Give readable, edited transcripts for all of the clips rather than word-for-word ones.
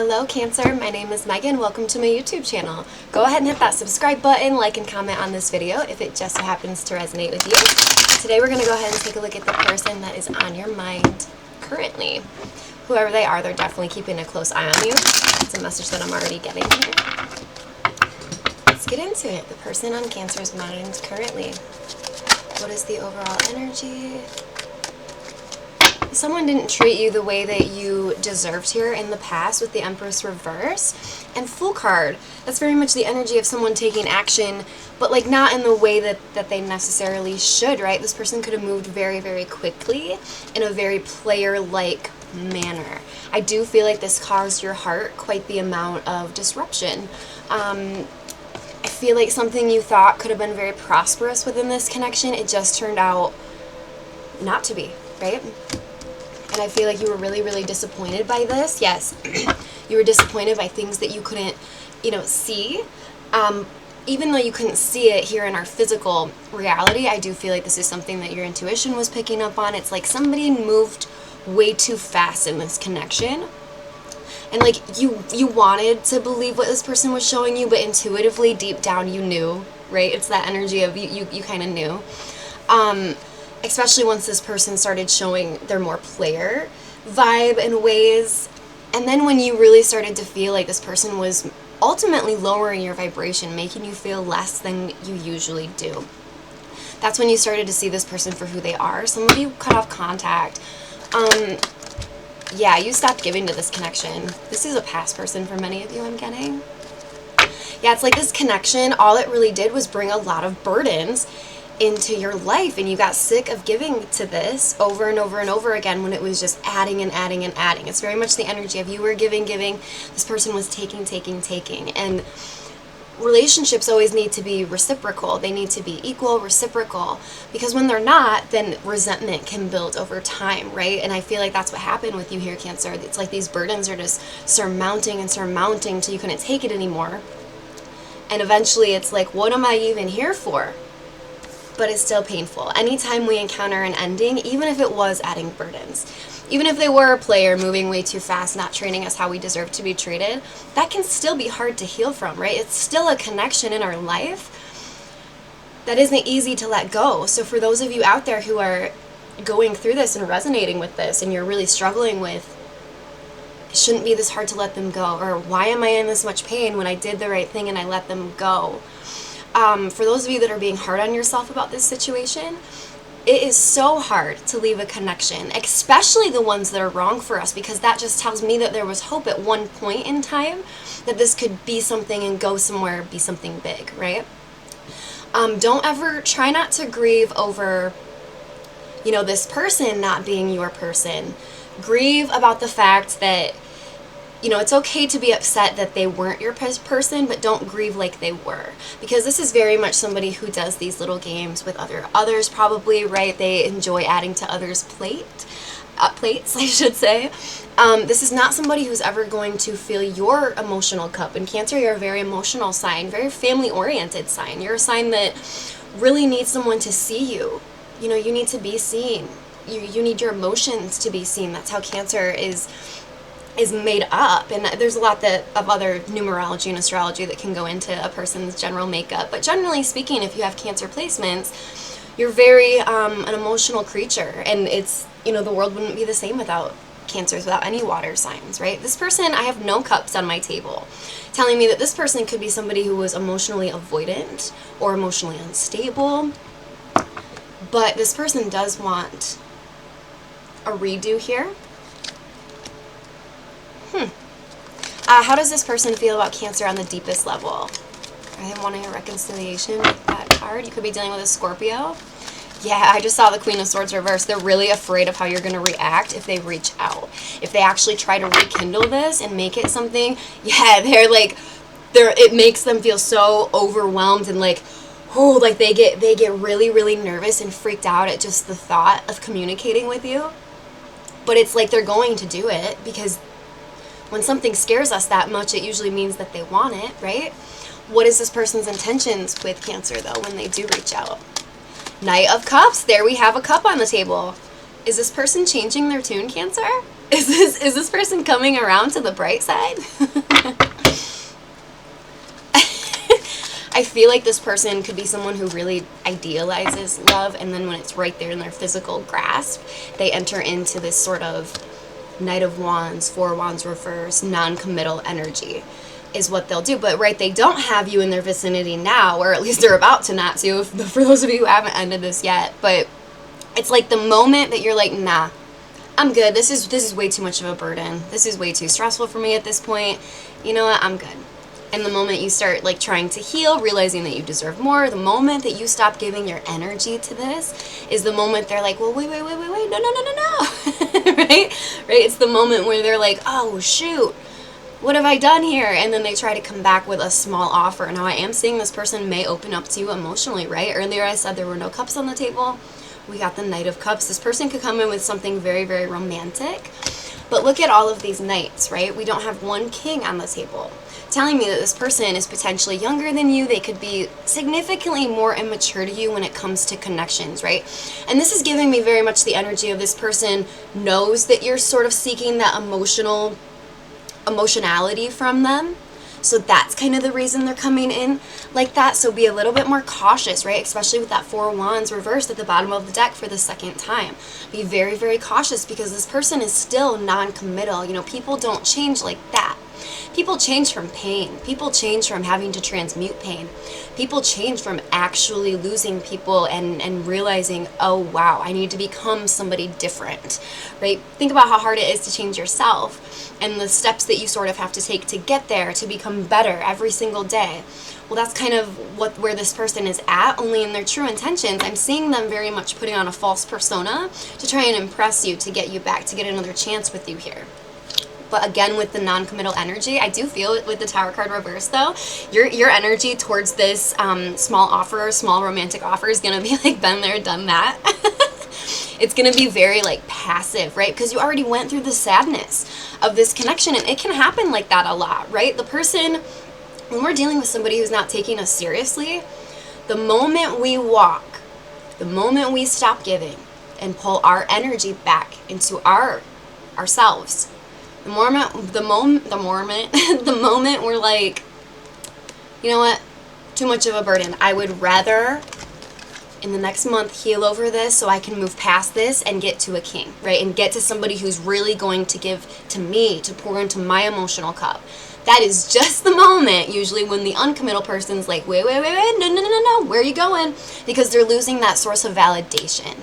Hello Cancer, my name is Megan. Welcome to my YouTube channel. Go ahead and hit that subscribe button, like and comment on this video if it just so happens to resonate with you. Today we're going to go ahead and take a look at the person that is on your mind currently. Whoever they are, they're definitely keeping a close eye on you. It's a message that I'm already getting here. Let's get into it. The person on Cancer's mind currently. What is the overall energy? Someone didn't treat you the way that you deserved here in the past with the Empress reverse and Fool card. That's very much the energy of someone taking action, but like not in the way that they necessarily should, right? This person could have moved very, very quickly in a very player-like manner. I do feel like this caused your heart quite the amount of disruption. I feel like something you thought could have been very prosperous within this connection, it just turned out not to be, right? And I feel like you were really, really disappointed by this. Yes, you were disappointed by things that you couldn't, see. Even though you couldn't see it here in our physical reality, I do feel like this is something that your intuition was picking up on. It's like somebody moved way too fast in this connection. And like you wanted to believe what this person was showing you, but intuitively, deep down, you knew, right? It's that energy of you kind of knew. Especially once this person started showing their more player vibe and ways. And then when you really started to feel like this person was ultimately lowering your vibration, making you feel less than you usually do. That's when you started to see this person for who they are. Some of you cut off contact. Yeah, you stopped giving to this connection. This is a past person for many of you, I'm getting. Yeah, it's like this connection, all it really did was bring a lot of burdens into your life, and you got sick of giving to this over and over and over again when it was just adding and adding and adding. It's very much the energy of you were giving, this person was taking, and relationships always need to be reciprocal. They need to be equal, reciprocal, because when they're not, then resentment can build over time, right? And I feel like that's what happened with you here, Cancer. It's like these burdens are just surmounting till you couldn't take it anymore. And eventually it's like, what am I even here for? But it's still painful. Anytime we encounter an ending, even if it was adding burdens, even if they were a player moving way too fast, not treating us how we deserve to be treated, that can still be hard to heal from, right? It's still a connection in our life that isn't easy to let go. So for those of you out there who are going through this and resonating with this, and you're really struggling with, it shouldn't be this hard to let them go, or why am I in this much pain when I did the right thing and I let them go? For those of you that are being hard on yourself about this situation, it is so hard to leave a connection, especially the ones that are wrong for us, because that just tells me that there was hope at one point in time that this could be something and go somewhere, be something big, right? Don't ever, try not to grieve over, this person not being your person. Grieve about the fact that it's okay to be upset that they weren't your person, but don't grieve like they were. Because this is very much somebody who does these little games with others probably, right? They enjoy adding to others' plates, I should say. This is not somebody who's ever going to fill your emotional cup. In Cancer, you're a very emotional sign, very family-oriented sign. You're a sign that really needs someone to see you. You need to be seen. You need your emotions to be seen. That's how Cancer is made up, and there's a lot of other numerology and astrology that can go into a person's general makeup, but generally speaking, if you have Cancer placements, you're very an emotional creature, and it's the world wouldn't be the same without Cancers, without any water signs, right? This person, I have no cups on my table, telling me that this person could be somebody who was emotionally avoidant or emotionally unstable, but this person does want a redo here. How does this person feel about Cancer on the deepest level? Are they wanting a reconciliation with that card? You could be dealing with a Scorpio. Yeah, I just saw the Queen of Swords reversed. They're really afraid of how you're going to react if they reach out. If they actually try to rekindle this and make it something, yeah, it makes them feel so overwhelmed and like they get really, really nervous and freaked out at just the thought of communicating with you. But it's like they're going to do it, because when something scares us that much, it usually means that they want it, right? What is this person's intentions with Cancer, though, when they do reach out? Knight of Cups. There we have a cup on the table. Is this person changing their tune, Cancer? Is this person coming around to the bright side? I feel like this person could be someone who really idealizes love, and then when it's right there in their physical grasp, they enter into this sort of Knight of Wands, Four Wands reverse, non-committal energy is what they'll do. But right, they don't have you in their vicinity now, or at least they're about to not to, for those of you who haven't ended this yet. But it's like the moment that you're like, nah, I'm good. This is way too much of a burden. This is way too stressful for me at this point. You know what? I'm good. And the moment you start like trying to heal, realizing that you deserve more, the moment that you stop giving your energy to this is the moment they're like, well, wait, no. Right? It's the moment where they're like, oh, shoot, what have I done here? And then they try to come back with a small offer. Now, I am seeing this person may open up to you emotionally, right? Earlier I said there were no cups on the table. We got the Knight of Cups. This person could come in with something very, very romantic. But look at all of these knights, right? We don't have one king on the table, telling me that this person is potentially younger than you. They could be significantly more immature to you when it comes to connections, right? And this is giving me very much the energy of this person knows that you're sort of seeking that emotionality from them. So that's kind of the reason they're coming in like that. So be a little bit more cautious, right? Especially with that Four Wands reversed at the bottom of the deck for the second time. Be very, very cautious because this person is still non-committal. You know, people don't change like that. People change from pain. People change from having to transmute pain. People change from actually losing people and realizing, oh, wow, I need to become somebody different, right? Think about how hard it is to change yourself and the steps that you sort of have to take to get there, to become better every single day. Well, that's kind of where this person is at, only in their true intentions. I'm seeing them very much putting on a false persona to try and impress you, to get you back, to get another chance with you here. But again, with the non-committal energy, I do feel it with the Tower card reverse, though. Your energy towards this small offer, small romantic offer is going to be like, been there, done that. It's going to be very like passive, right? Because you already went through the sadness of this connection, and it can happen like that a lot, right? The person, when we're dealing with somebody who's not taking us seriously, the moment we walk, the moment we stop giving and pull our energy back into ourselves, the moment we're like, you know what, too much of a burden. I would rather in the next month heal over this so I can move past this and get to a king, right? And get to somebody who's really going to give to me, to pour into my emotional cup. That is just the moment, usually, when the uncommittal person's like, wait, no, where are you going? Because they're losing that source of validation.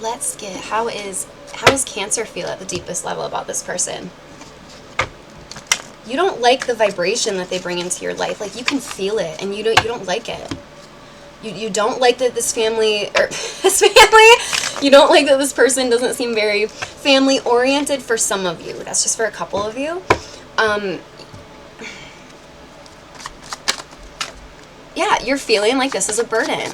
Let's get, how does Cancer feel at the deepest level about this person? You don't like the vibration that they bring into your life. Like, you can feel it, and you don't like it. You don't like that this family, you don't like that this person doesn't seem very family oriented for some of you. That's just for a couple of you. Yeah, you're feeling like this is a burden.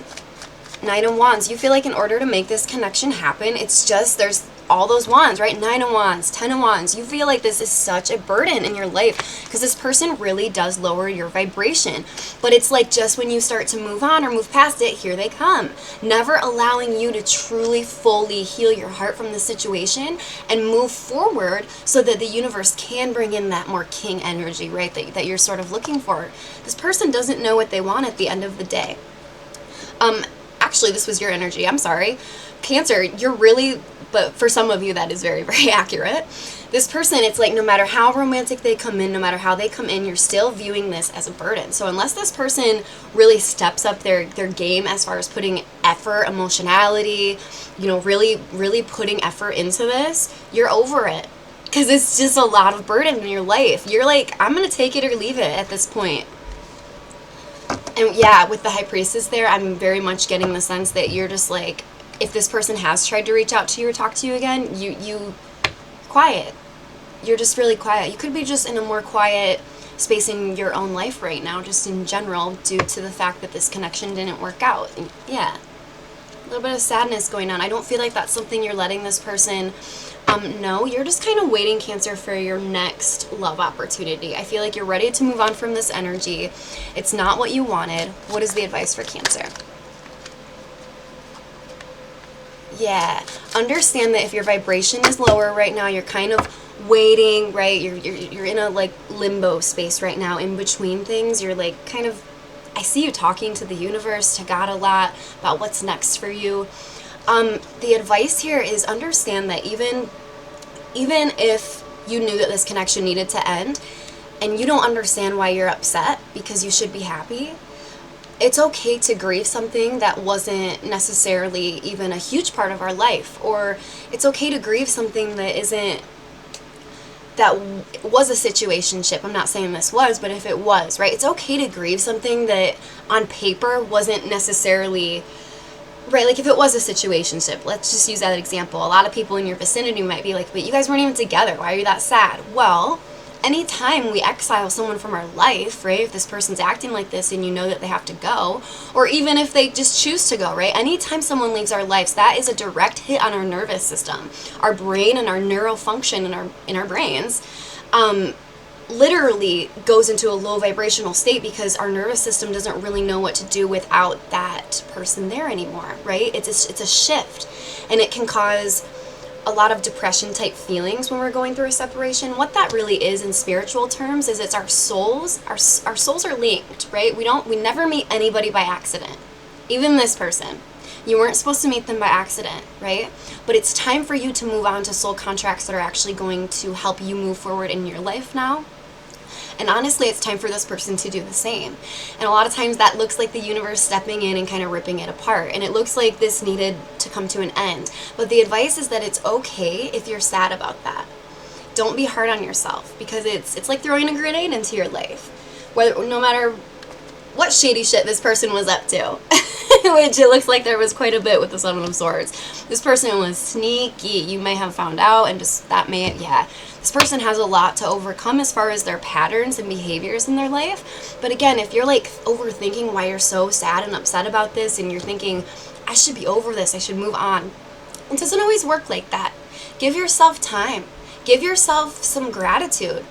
Nine of Wands, you feel like in order to make this connection happen, it's just, there's all those wands, right? 9 of Wands, 10 of Wands. You feel like this is such a burden in your life because this person really does lower your vibration. But it's like just when you start to move on or move past it, here they come. Never allowing you to truly, fully heal your heart from the situation and move forward so that the universe can bring in that more king energy, right? That you're sort of looking for. This person doesn't know what they want at the end of the day. Actually, this was your energy. I'm sorry. Cancer, you're really, but for some of you that is very, very accurate. This person, it's like no matter how romantic they come in, no matter how they come in, you're still viewing this as a burden. So unless this person really steps up their game as far as putting effort, emotionality, you know, really, really putting effort into this, you're over it. Because it's just a lot of burden in your life. You're like, I'm going to take it or leave it at this point. And yeah, with the High Priestess there, I'm very much getting the sense that you're just like, if this person has tried to reach out to you or talk to you again, you quiet. You're just really quiet. You could be just in a more quiet space in your own life right now, just in general, due to the fact that this connection didn't work out. And yeah, a little bit of sadness going on. I don't feel like that's something you're letting this person know. You're just kind of waiting, Cancer, for your next love opportunity. I feel like you're ready to move on from this energy. It's not what you wanted. What is the advice for Cancer? Yeah. Understand that if your vibration is lower right now, you're kind of waiting, right? You're in a like limbo space right now in between things. You're like kind of, I see you talking to the universe, to God a lot about what's next for you. The advice here is understand that even if you knew that this connection needed to end and you don't understand why you're upset because you should be happy, it's okay to grieve something that wasn't necessarily even a huge part of our life, or it's okay to grieve something that was a situationship. I'm not saying this was, but if it was, right? It's okay to grieve something that on paper wasn't necessarily right. Like if it was a situationship, let's just use that example. A lot of people in your vicinity might be like, but you guys weren't even together. Why are you that sad? Well, anytime we exile someone from our life, right, if this person's acting like this and you know that they have to go, or even if they just choose to go, right, anytime someone leaves our lives, that is a direct hit on our nervous system, our brain, and our neural function in our brains literally goes into a low vibrational state because our nervous system doesn't really know what to do without that person there anymore, right? It's a shift, and it can cause a lot of depression type feelings when we're going through a separation. What that really is in spiritual terms is it's our souls. Our souls are linked, right? We never meet anybody by accident. Even this person. You weren't supposed to meet them by accident, right? But it's time for you to move on to soul contracts that are actually going to help you move forward in your life now. And honestly, it's time for this person to do the same. And a lot of times that looks like the universe stepping in and kind of ripping it apart. And it looks like this needed to come to an end. But the advice is that it's okay if you're sad about that. Don't be hard on yourself, because it's like throwing a grenade into your life. No matter what shady shit this person was up to, which it looks like there was quite a bit with the Seven of Swords. This person was sneaky. You may have found out, and just that this person has a lot to overcome as far as their patterns and behaviors in their life. But again, if you're like overthinking why you're so sad and upset about this, and you're thinking, I should be over this, I should move on, it doesn't always work like that. Give yourself time. Give yourself some gratitude.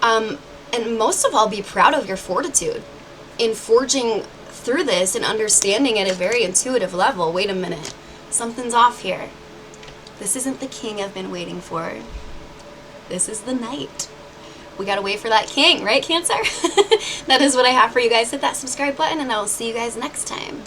And most of all, be proud of your fortitude in forging through this and understanding at a very intuitive level, wait a minute, something's off here. This isn't the king I've been waiting for. This is the knight. We gotta wait for that king, right, Cancer? That is what I have for you guys. Hit that subscribe button, and I will see you guys next time.